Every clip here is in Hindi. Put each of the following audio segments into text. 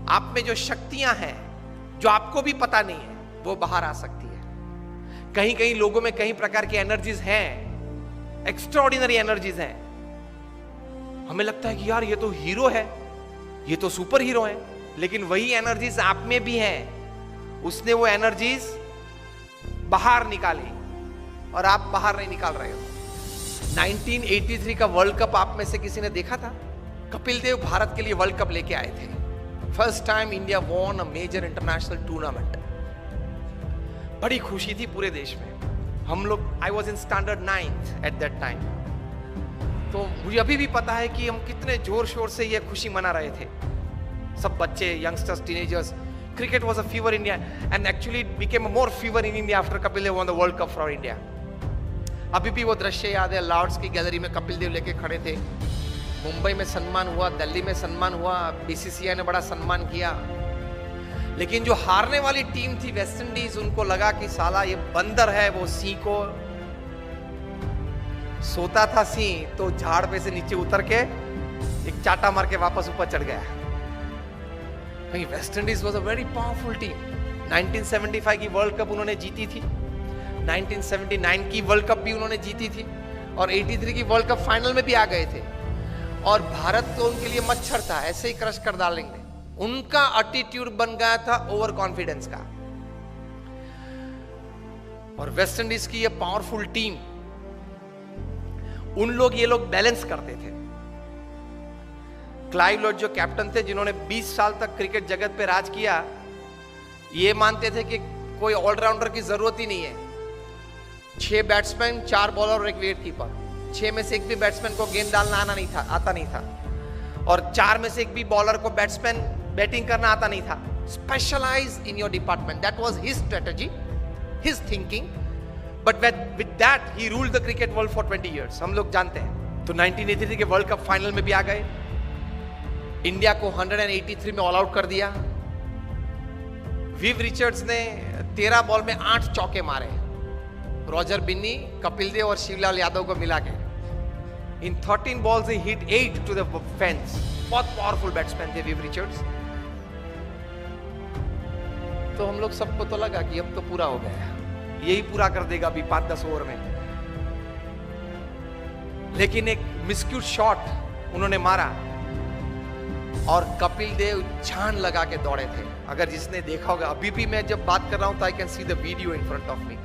आप में जो शक्तियां हैं जो आपको भी पता नहीं है, वो बाहर आ सकती है। कहीं कहीं लोगों में कई प्रकार की एनर्जीज हैं, एक्स्ट्राऑर्डिनरी एनर्जीज हैं। हमें लगता है कि यार ये तो हीरो है, ये तो सुपर हीरो है, लेकिन वही एनर्जीज आप में भी हैं। उसने वो एनर्जीज बाहर निकाली और आप बाहर नहीं निकाल रहे हो। 1983 का वर्ल्ड कप आप में से किसी ने देखा था? कपिल देव भारत के लिए वर्ल्ड कप लेके आए थे। First time India won a major international tournament. बड़ी खुशी थी पूरे देश में। हम लोग, I was in standard 9th at that time, तो मुझे अभी भी पता है कि हम कितने जोर शोर से ये खुशी मना रहे थे, सब बच्चे, youngsters, teenagers. Cricket was a fever in India and actually it became a more fever in India after Kapil Dev won the World Cup for India. अभी भी वो दृश्य याद है, लॉर्ड्स की गैलरी में कपिल देव लेके खड़े थे। मुंबई में सम्मान हुआ, दिल्ली में सम्मान हुआ, बीसीसीआई ने बड़ा सम्मान किया। लेकिन जो हारने वाली टीम थी वेस्ट इंडीज, उनको लगा कि साला ये बंदर है, वो सिंह को सोता था सिंह तो झाड़ पे से नीचे उतर के एक चाटा मार के वापस ऊपर चढ़ गया। West Indies was a very powerful team. 1975 की वर्ल्ड कप उन्होंने जीती थी, 1979 की वर्ल्ड कप भी उन्होंने जीती थी और 83 की वर्ल्ड कप फाइनल में भी आ गए थे। और भारत तो उनके लिए मच्छर था, ऐसे ही क्रश कर डालेंगे। उनका एटीट्यूड बन गया था ओवर कॉन्फिडेंस का। और वेस्ट इंडीज की ये पावरफुल टीम, ये लोग बैलेंस करते थे। क्लाइव लॉर्ड जो कैप्टन थे, जिन्होंने 20 साल तक क्रिकेट जगत पे राज किया, ये मानते थे कि कोई ऑलराउंडर की जरूरत ही नहीं है। 6 बैट्समैन, 4 बॉलर और 1 विकेट कीपर। 6 में से एक भी बैट्समैन को गेंद डालना आता नहीं था और 4 में से एक भी बॉलर को बैटिंग करना आता नहीं था। Specialise in your department, that was his strategy, his thinking, but with that he ruled the cricket world for 20 years. हम लोग जानते हैं। तो 1983 के वर्ल्ड कप फाइनल में भी आ गए, इंडिया को 183 में ऑल आउट कर दिया। विव रिचर्ड्स ने 13 बॉल में 8 चौके मारे, रॉजर बिन्नी, कपिल देव और शिवलाल यादव को मिला के। इन 13 बॉल्स ही हिट 8 टू द फेंस। बहुत पावरफुल बैट्समैन थे विव रिचर्ड्स। तो हम लोग सबको तो लगा कि अब तो पूरा हो गया, यही पूरा कर देगा अभी 5-10 ओवर में। लेकिन एक मिसक्यूट शॉट उन्होंने मारा और कपिल देव जान लगा के दौड़े थे। अगर जिसने देखा होगा, अभी भी मैं जब बात कर रहा हूं तो I can see the video in front of me.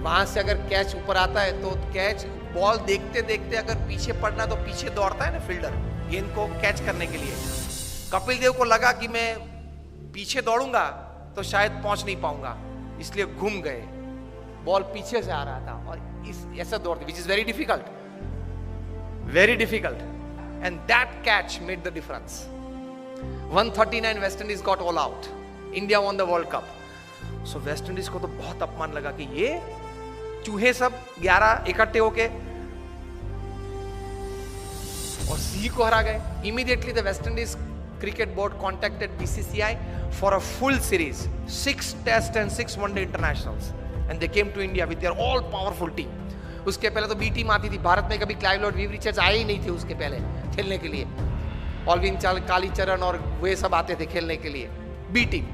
वहां से अगर कैच ऊपर आता है तो कैच, बॉल देखते देखते अगर पीछे पड़ना तो पीछे दौड़ता है ना फील्डर गेंद को कैच करने के लिए। कपिल देव को लगा कि मैं पीछे दौड़ूंगा तो शायद पहुंच नहीं पाऊंगा, इसलिए घूम गए। बॉल पीछे से आ रहा था और इस ऐसा दौड़ते, which is very difficult, and that catch made the difference. 139 West Indies got all out, India won the World cup. So West Indies को तो बहुत अपमान लगा कि ये चूहे सब 11 इकट्ठे होके और सी को हरा गए। Immediately the West Indies cricket board contacted BCCI for a full series, 6 test and 6 one day internationals, and they came to India with their all powerful team. उसके पहले तो बी टीम आती थी भारत में, कभी क्लाइव लॉर्ड, विव रिचर्ड्स आए ही नहीं थे उसके पहले खेलने के लिए। ऑलविन कालीचरण और वे सब आते थे खेलने के लिए, बी टीम।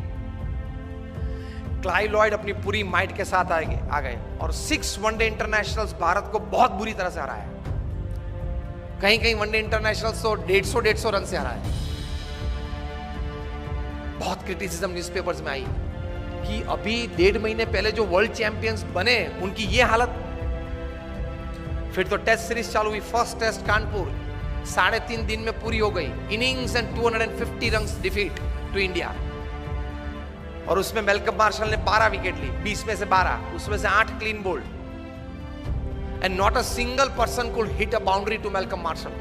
क्लाइव लॉयड अपनी पूरी माइट के साथ आ गए और 6 वनडे इंटरनेशनल्स भारत को बहुत बुरी तरह से हराया। कहीं कहीं वनडे इंटरनेशनल्स तो 150 रन से हराया। बहुत क्रिटिसिज्म न्यूज़पेपर्स में आई कि अभी 1.5 महीने पहले जो वर्ल्ड चैंपियंस बने उनकी ये हालत। फिर तो टेस्ट सीरीज चालू हुई। फर्स्ट टेस्ट कानपुर 3.5 दिन में पूरी हो गई। Innings and 250 runs defeat to India. और उसमें मेलकम मार्शल ने 12 विकेट ली, 20 में से 12, उसमें से 8 clean bowled, and not a single person could hit a boundary to Malcolm Marshall.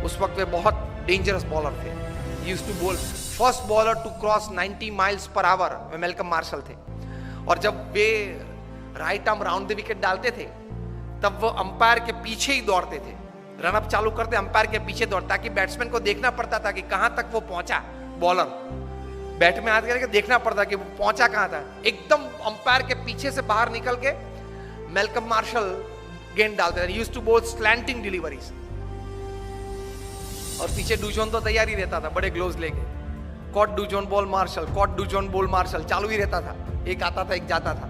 उस वक्त वे बहुत डेंजरस बॉलर थे। Used to bowl, first bowler to cross 90 miles per hour में मेलकम मार्शल थे। और जब वे right arm round the wicket डालते थे तब वो अंपायर के पीछे ही दौड़ते थे। रनअप चालू करते अंपायर के पीछे दौड़, ताकि बैट्समैन को देखना पड़ता था कि कहां तक वो पहुंचा। बॉलर बैट में हाथ करके देखना पड़ता कि वो पहुंचा कहां था। एकदम अंपायर के पीछे से बाहर निकल के मेलकम मार्शल गेंद डालते थे। यूज्ड टू बोल स्लैंटिंग डिलीवरीज। और पीछे डूजोन तो तैयार ही रहता था बड़े ग्लोव्स लेके, caught Dujon bowl Marshall, caught Dujon bowl Marshall चालू ही रहता था, एक आता था एक जाता था।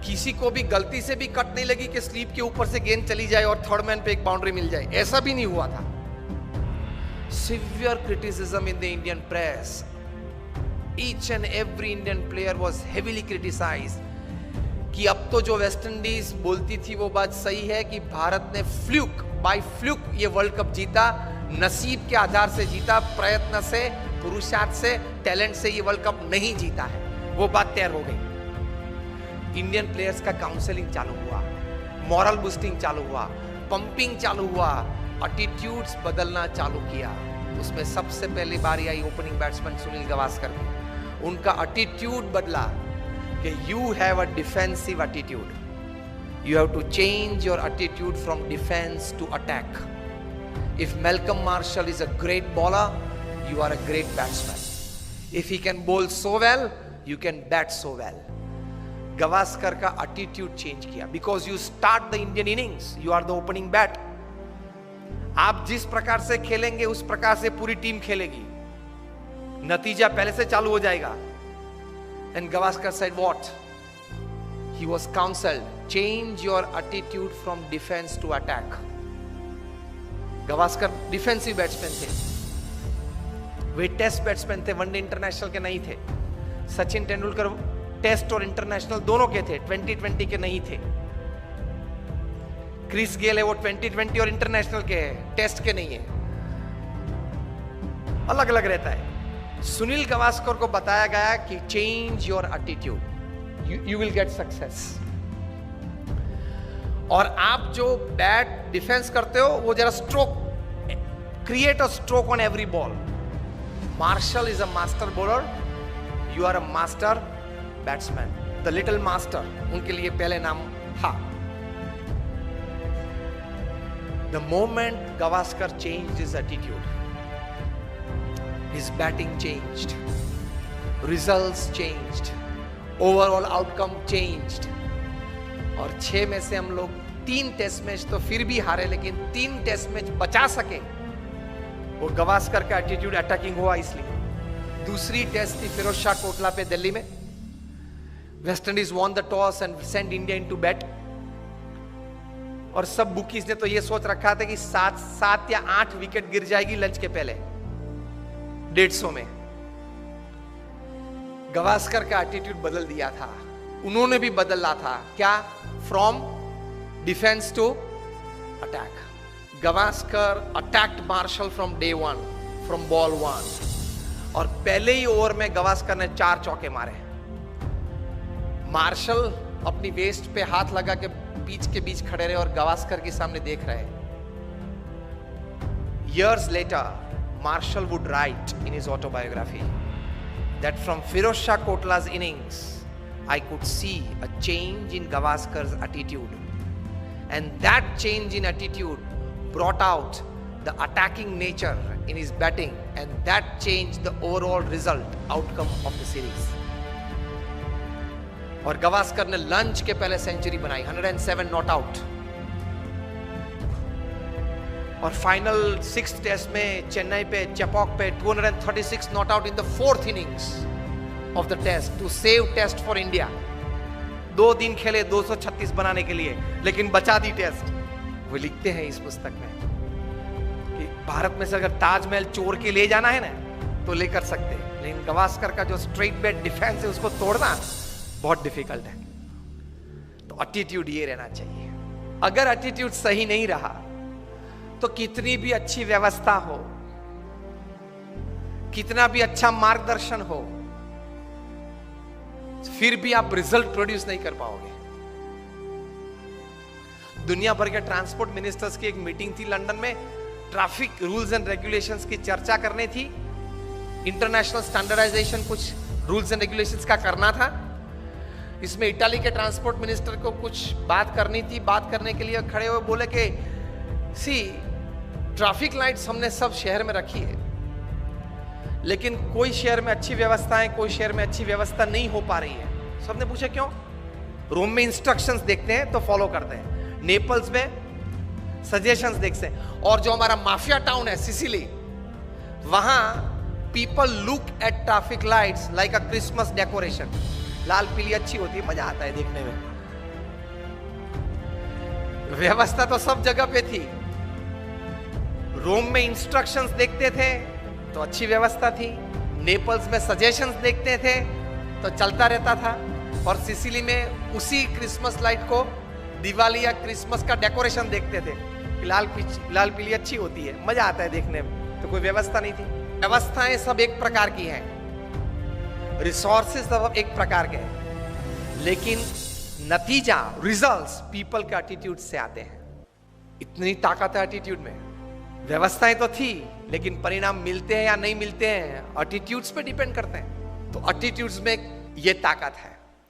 किसी को भी गलती से भी कट नहीं लगी कि स्लीप के ऊपर से गेंद चली जाए और थर्ड मैन पे एक बाउंड्री मिल जाए, ऐसा भी नहीं हुआ था। Severe criticism in the Indian press, each and every Indian player was heavily criticised कि अब तो जो वेस्ट इंडीज बोलती थी वो बात सही है कि भारत ने बाय फ्लूक ये वर्ल्ड कप जीता, नसीब के आधार से जीता, प्रयत्न से, पुरुषार्थ से, टैलेंट से ये वर्ल्ड कप नहीं जीता है, वो बात तैयार हो गई। इंडियन प्लेयर्स का काउंसलिंग चालू हुआ, मॉरल बूस्टिंग चालू हुआ, पंपिंग चालू हुआ, एटीट्यूड्स बदलना चालू किया। उसमें सबसे पहली बारी आई ओपनिंग बैट्समैन सुनील गावस्कर की। उनका एटीट्यूड बदला कि you have a defensive attitude, you have to change your attitude from defence to attack. If Malcolm Marshall is a great bowler, you are a great batsman. If he can bowl so well, you can bat so well. Gavaskar का attitude change किया because you start the Indian innings, you are the opening bat. आप जिस प्रकार से खेलेंगे उस प्रकार से पूरी टीम खेलेगी, नतीजा पहले से चालू हो जाएगा। And Gavaskar said what? He was counseled, change your attitude from defense to attack. Gavaskar defensive batsman थे, वे टेस्ट बैट्समैन थे, वनडे इंटरनेशनल के नहीं थे। सचिन तेंदुलकर टेस्ट और इंटरनेशनल दोनों के थे, 2020 के नहीं थे। क्रिस गेल है वो 2020 और इंटरनेशनल के है, टेस्ट के नहीं है, अलग अलग रहता है। सुनील गावस्कर को बताया गया कि change your attitude, you will get success. और आप जो बैट डिफेंस करते हो वो जरा stroke, create a stroke on every ball. Marshall is a master bowler, you are a master batsman, the little master उनके लिए पहले नाम था। The moment Gavaskar changed his attitude, his batting changed, results changed, overall outcome changed. और 6 में से हम लोग 3 टेस्ट मैच तो फिर भी हारे, लेकिन 3 टेस्ट मैच बचा सके, वो गावस्कर का एटीट्यूड अटैकिंग हुआ इसलिए। दूसरी टेस्ट थी फिरोज शाह कोटला पे दिल्ली में, West Indies won the toss and send India into bat. और सब बुकीज ने तो ये सोच रखा था कि 7 या 8 विकेट गिर जाएगी लंच के पहले 150 में। गावस्कर का एटीट्यूड बदल दिया था, उन्होंने भी बदला था, क्या? From defence to attack. Gavaskar attacked Marshall from day 1, from ball 1, और पहले ही ओवर में गावस्कर ने 4 चौके मारे। मार्शल अपनी वेस्ट पे हाथ लगा के पिच के बीच खड़े रहे और गावस्कर के सामने देख रहे। Years later, Marshall would write in his autobiography that from Firoz Shah Kotla's innings, I could see a change in Gavaskar's attitude, and that change in attitude brought out the attacking nature in his batting, and that changed the overall result outcome of the series. और गावस्कर ने लंच के पहले सेंचुरी बनाई, 107 नॉट आउट। और फाइनल 6th टेस्ट में चेन्नई पे चेपॉक पे 236 not out in the 4th innings of the test to save test for India. 2 दिन खेले 236 बनाने के लिए, लेकिन बचा दी टेस्ट। वो लिखते हैं इस पुस्तक में कि भारत में से अगर ताजमहल चोर के ले जाना है ना तो लेकर सकते, लेकिन गावस्कर का जो स्ट्रेट बैट डिफेंस है उसको तोड़ना बहुत डिफिकल्ट है। तो एटीट्यूड ये रहना चाहिए। अगर एटीट्यूड सही नहीं रहा तो कितनी भी अच्छी व्यवस्था हो, कितना भी अच्छा मार्गदर्शन हो, फिर भी आप रिजल्ट प्रोड्यूस नहीं कर पाओगे। दुनिया भर के ट्रांसपोर्ट मिनिस्टर्स की एक मीटिंग थी लंदन में, ट्रैफिक रूल्स एंड रेगुलेशंस की चर्चा करनी थी, इंटरनेशनल स्टैंडर्डाइजेशन कुछ रूल्स एंड रेगुलेशंस का करना था। इसमें इटाली के ट्रांसपोर्ट मिनिस्टर को कुछ बात करनी थी। बात करने के लिए खड़े हुए बोले कि सी ट्रैफिक लाइट्स हमने सब शहर में रखी है, लेकिन कोई शहर में अच्छी व्यवस्था है, कोई शहर में अच्छी व्यवस्था नहीं हो पा रही है। सबने पूछा क्यों? रोम में इंस्ट्रक्शंस देखते हैं तो फॉलो करते हैं, नेपल्स में सजेशंस देख सकते हैं। और जो हमारा माफिया टाउन है सिसिली, वहां people look at traffic lights like a Christmas decoration. लाल पीली अच्छी होती है, मजा आता है देखने में। व्यवस्था तो सब जगह पे थी। रोम में इंस्ट्रक्शंस देखते थे तो अच्छी व्यवस्था थी, नेपल्स में सजेशंस देखते थे तो चलता रहता था, और सिसिली में उसी क्रिसमस लाइट को दिवाली या क्रिसमस का डेकोरेशन देखते थे। लाल लाल पीली अच्छी होती है, मजा आता है देखने में। तो कोई व्यवस्था नहीं थी। व्यवस्थाएं सब एक प्रकार की हैं, रिसोर्सेज सब एक प्रकार के हैं, लेकिन नतीजा, रिजल्ट्स पीपल के एटीट्यूड से आते हैं। इतनी ताकत है एटीट्यूड में। व्यवस्थाएं तो थी, लेकिन परिणाम मिलते हैं या नहीं मिलते हैं एटीट्यूड्स पे डिपेंड करते हैं। तो एटीट्यूड्स में ये ताकत है।